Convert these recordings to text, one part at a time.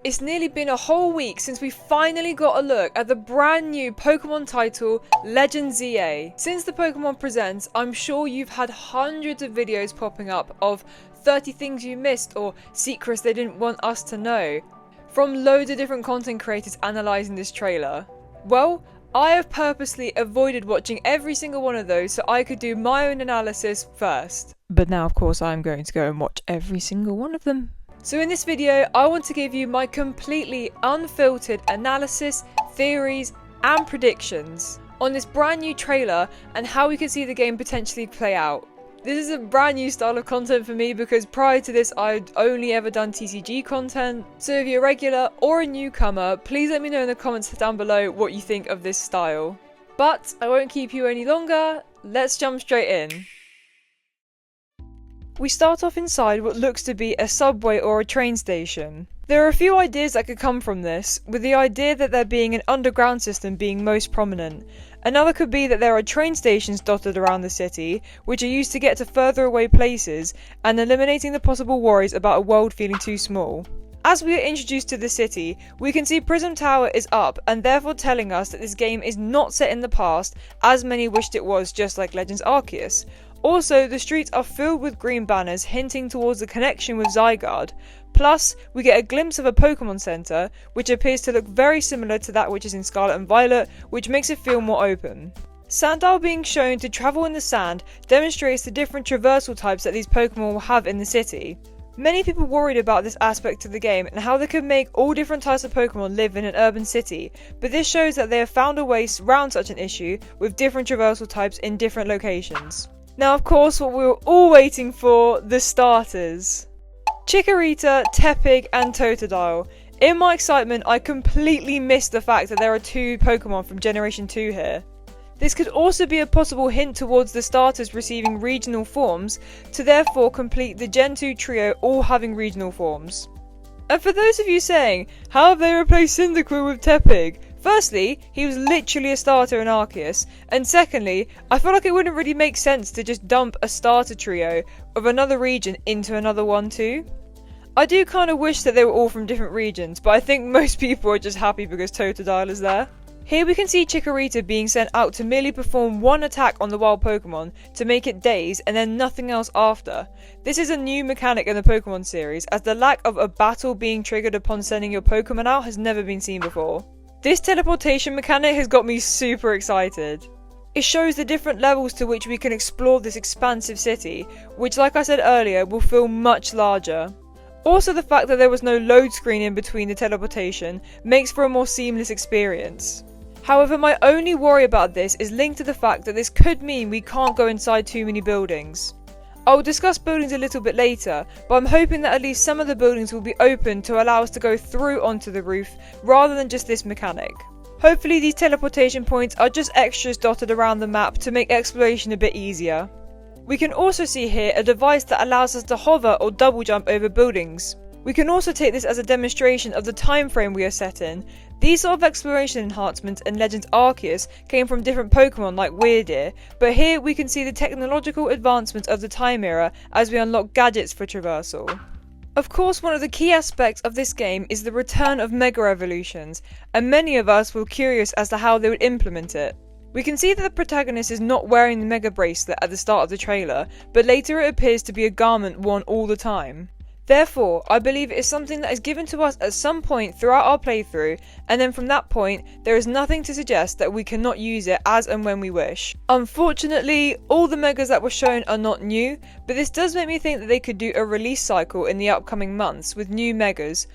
It's nearly been a whole week since we finally got a look at the brand new Pokemon title, Legend ZA. Since the Pokemon Presents, I'm sure you've had hundreds of videos popping up of 30 things you missed or secrets they didn't want us to know, from loads of different content creators analysing this trailer. Well, I have purposely avoided watching every single one of those so I could do my own analysis first. But now of course I'm going to go and watch every single one of them. So in this video, I want to give you my completely unfiltered analysis, theories, and predictions on this brand new trailer and how we can see the game potentially play out. This is a brand new style of content for me because prior to this, I'd only ever done TCG content. So if you're a regular or a newcomer, please let me know in the comments down below what you think of this style. But I won't keep you any longer, let's jump straight in. We start off inside what looks to be a subway or a train station. There are a few ideas that could come from this, with the idea that there being an underground system being most prominent. Another could be that there are train stations dotted around the city, which are used to get to further away places, and eliminating the possible worries about a world feeling too small. As we are introduced to the city, we can see Prism Tower is up, and therefore telling us that this game is not set in the past, as many wished it was, just like Legends Arceus. Also, the streets are filled with green banners hinting towards the connection with Zygarde. Plus, we get a glimpse of a Pokemon Center, which appears to look very similar to that which is in Scarlet and Violet, which makes it feel more open. Sandile being shown to travel in the sand demonstrates the different traversal types that these Pokemon will have in the city. Many people worried about this aspect of the game and how they could make all different types of Pokemon live in an urban city, but this shows that they have found a way around such an issue with different traversal types in different locations. Now, of course, what we were all waiting for, the starters. Chikorita, Tepig, and Totodile. In my excitement, I completely missed the fact that there are two Pokemon from Generation 2 here. This could also be a possible hint towards the starters receiving regional forms, to therefore complete the Gen 2 trio all having regional forms. And for those of you saying, how have they replaced Cyndaquil with Tepig? Firstly, he was literally a starter in Arceus, and secondly, I feel like it wouldn't really make sense to just dump a starter trio of another region into another one too. I do kind of wish that they were all from different regions, but I think most people are just happy because Totodile is there. Here we can see Chikorita being sent out to merely perform one attack on the wild Pokemon to make it daze and then nothing else after. This is a new mechanic in the Pokemon series, as the lack of a battle being triggered upon sending your Pokemon out has never been seen before. This teleportation mechanic has got me super excited. It shows the different levels to which we can explore this expansive city, which, like I said earlier, will feel much larger. Also, the fact that there was no load screen in between the teleportation makes for a more seamless experience. However, my only worry about this is linked to the fact that this could mean we can't go inside too many buildings. I will discuss buildings a little bit later, but I'm hoping that at least some of the buildings will be open to allow us to go through onto the roof rather than just this mechanic. Hopefully these teleportation points are just extras dotted around the map to make exploration a bit easier. We can also see here a device that allows us to hover or double jump over buildings. We can also take this as a demonstration of the time frame we are set in. These sort of exploration enhancements in Legends Arceus came from different Pokemon like Weirdeer, but here we can see the technological advancements of the time era as we unlock gadgets for traversal. Of course, one of the key aspects of this game is the return of Mega Evolutions, and many of us were curious as to how they would implement it. We can see that the protagonist is not wearing the Mega Bracelet at the start of the trailer, but later it appears to be a garment worn all the time. Therefore, I believe it is something that is given to us at some point throughout our playthrough, and then from that point, there is nothing to suggest that we cannot use it as and when we wish. Unfortunately, all the Megas that were shown are not new, but this does make me think that they could do a release cycle in the upcoming months with new Megas,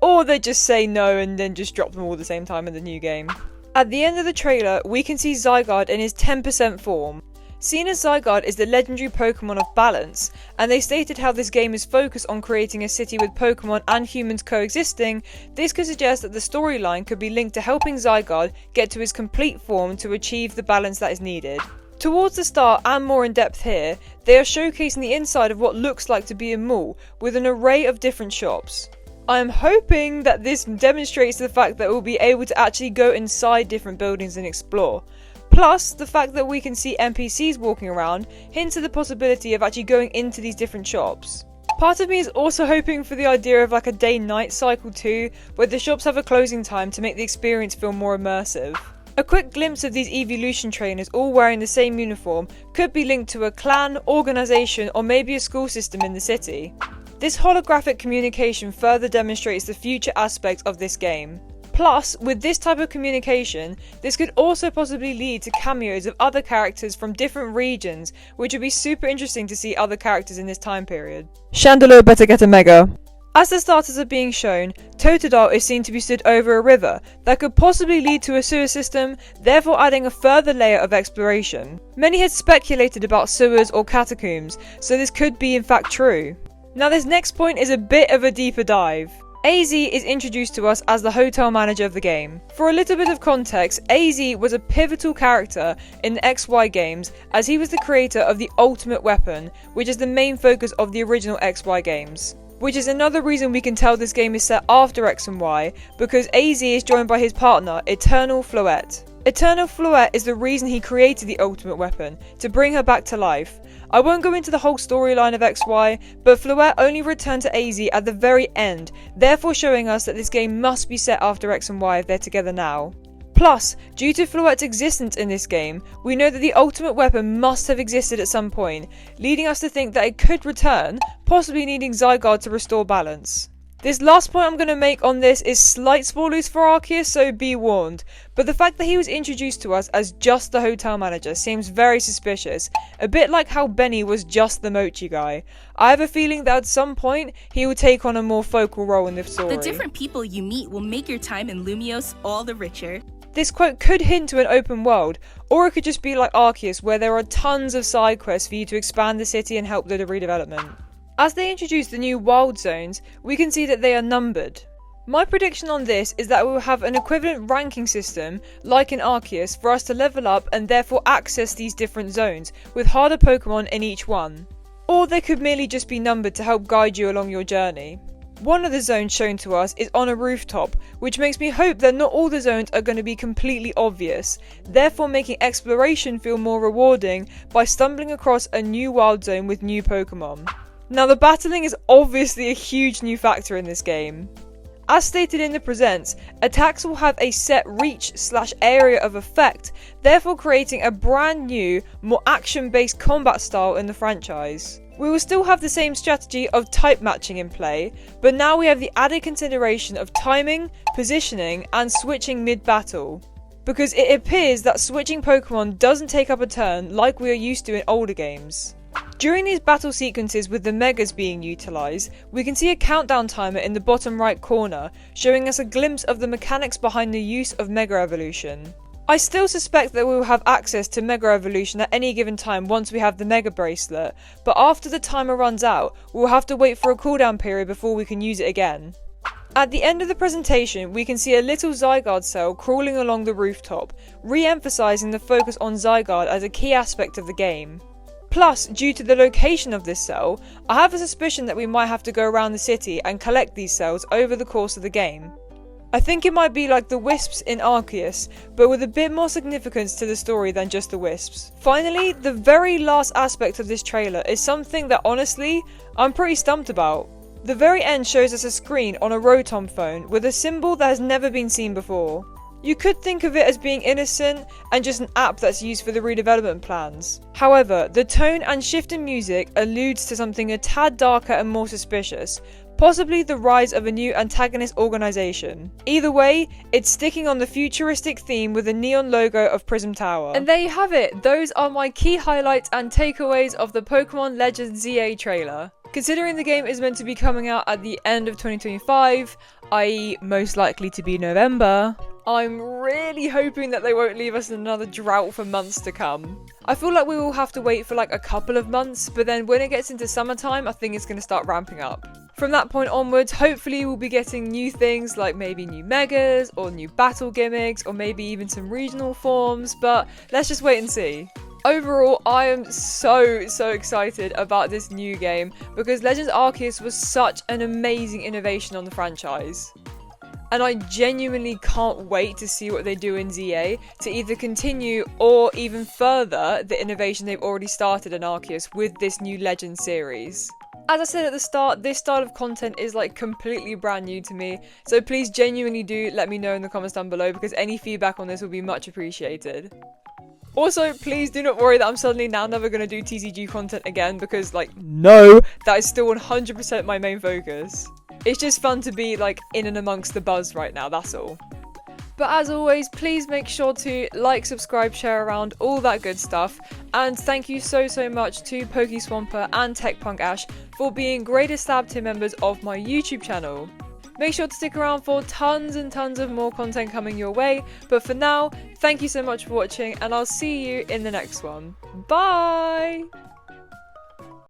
or they just say no and then just drop them all at the same time in the new game. At the end of the trailer, we can see Zygarde in his 10% form. Seen as Zygarde is the legendary Pokemon of balance, and they stated how this game is focused on creating a city with Pokemon and humans coexisting. This could suggest that the storyline could be linked to helping Zygarde get to his complete form to achieve the balance that is needed. Towards the start and more in depth here, they are showcasing the inside of what looks like to be a mall with an array of different shops. I am hoping that this demonstrates the fact that we'll be able to actually go inside different buildings and explore. Plus, the fact that we can see NPCs walking around hints at the possibility of actually going into these different shops. Part of me is also hoping for the idea of like a day-night cycle too, where the shops have a closing time to make the experience feel more immersive. A quick glimpse of these evolution trainers all wearing the same uniform could be linked to a clan, organisation, or maybe a school system in the city. This holographic communication further demonstrates the future aspects of this game. Plus, with this type of communication, this could also possibly lead to cameos of other characters from different regions, which would be super interesting to see other characters in this time period. Chandelier better get a mega. As the starters are being shown, Totodile is seen to be stood over a river that could possibly lead to a sewer system, therefore adding a further layer of exploration. Many had speculated about sewers or catacombs, so this could be in fact true. Now this next point is a bit of a deeper dive. AZ is introduced to us as the hotel manager of the game. For a little bit of context, AZ was a pivotal character in the XY games as he was the creator of the ultimate weapon, which is the main focus of the original XY games. Which is another reason we can tell this game is set after X and Y, because AZ is joined by his partner, Eternal Floette. Eternal Floette is the reason he created the ultimate weapon, to bring her back to life. I won't go into the whole storyline of XY, but Floette only returned to AZ at the very end, therefore showing us that this game must be set after X and Y if they're together now. Plus, due to Floette's existence in this game, we know that the ultimate weapon must have existed at some point, leading us to think that it could return, possibly needing Zygarde to restore balance. This last point I'm going to make on this is slight spoilers for Arceus, so be warned, but the fact that he was introduced to us as just the hotel manager seems very suspicious, a bit like how Benny was just the mochi guy. I have a feeling that at some point, he will take on a more focal role in the story. The different people you meet will make your time in Lumiose all the richer. This quote could hint to an open world, or it could just be like Arceus, where there are tons of side quests for you to expand the city and help with the redevelopment. As they introduce the new wild zones, we can see that they are numbered. My prediction on this is that we will have an equivalent ranking system, like in Arceus, for us to level up and therefore access these different zones, with harder Pokemon in each one. Or they could merely just be numbered to help guide you along your journey. One of the zones shown to us is on a rooftop, which makes me hope that not all the zones are going to be completely obvious, therefore making exploration feel more rewarding by stumbling across a new wild zone with new Pokemon. Now the battling is obviously a huge new factor in this game. As stated in the presents, attacks will have a set reach/area of effect, therefore creating a brand new, more action-based combat style in the franchise. We will still have the same strategy of type matching in play, but now we have the added consideration of timing, positioning, and switching mid-battle. Because it appears that switching Pokemon doesn't take up a turn like we are used to in older games. During these battle sequences with the Megas being utilised, we can see a countdown timer in the bottom right corner, showing us a glimpse of the mechanics behind the use of Mega Evolution. I still suspect that we will have access to Mega Evolution at any given time once we have the Mega Bracelet, but after the timer runs out, we'll have to wait for a cooldown period before we can use it again. At the end of the presentation, we can see a little Zygarde cell crawling along the rooftop, re-emphasising the focus on Zygarde as a key aspect of the game. Plus, due to the location of this cell, I have a suspicion that we might have to go around the city and collect these cells over the course of the game. I think it might be like the Wisps in Arceus, but with a bit more significance to the story than just the Wisps. Finally, the very last aspect of this trailer is something that honestly, I'm pretty stumped about. The very end shows us a screen on a Rotom phone with a symbol that has never been seen before. You could think of it as being innocent and just an app that's used for the redevelopment plans. However, the tone and shift in music alludes to something a tad darker and more suspicious, possibly the rise of a new antagonist organisation. Either way, it's sticking on the futuristic theme with a neon logo of Prism Tower. And there you have it, those are my key highlights and takeaways of the Pokemon Legends ZA trailer. Considering the game is meant to be coming out at the end of 2025, i.e. most likely to be November, I'm really hoping that they won't leave us in another drought for months to come. I feel like we will have to wait for like a couple of months, but then when it gets into summertime, I think it's going to start ramping up. From that point onwards, hopefully we'll be getting new things like maybe new Megas, or new battle gimmicks, or maybe even some regional forms, but let's just wait and see. Overall, I am so excited about this new game because Legends Arceus was such an amazing innovation on the franchise. And I genuinely can't wait to see what they do in ZA to either continue or even further the innovation they've already started in Arceus with this new Legends series. As I said at the start, this style of content is like completely brand new to me, so please genuinely do let me know in the comments down below because any feedback on this will be much appreciated. Also, please do not worry that I'm suddenly now never going to do TCG content again because, like, no, that is still 100% my main focus. It's just fun to be, like, in and amongst the buzz right now, that's all. But as always, please make sure to like, subscribe, share around, all that good stuff. And thank you so much to PokeSwamper and TechPunkAsh for being greatest Stab tier members of my YouTube channel. Make sure to stick around for tons and tons of more content coming your way. But for now, thank you so much for watching and I'll see you in the next one. Bye!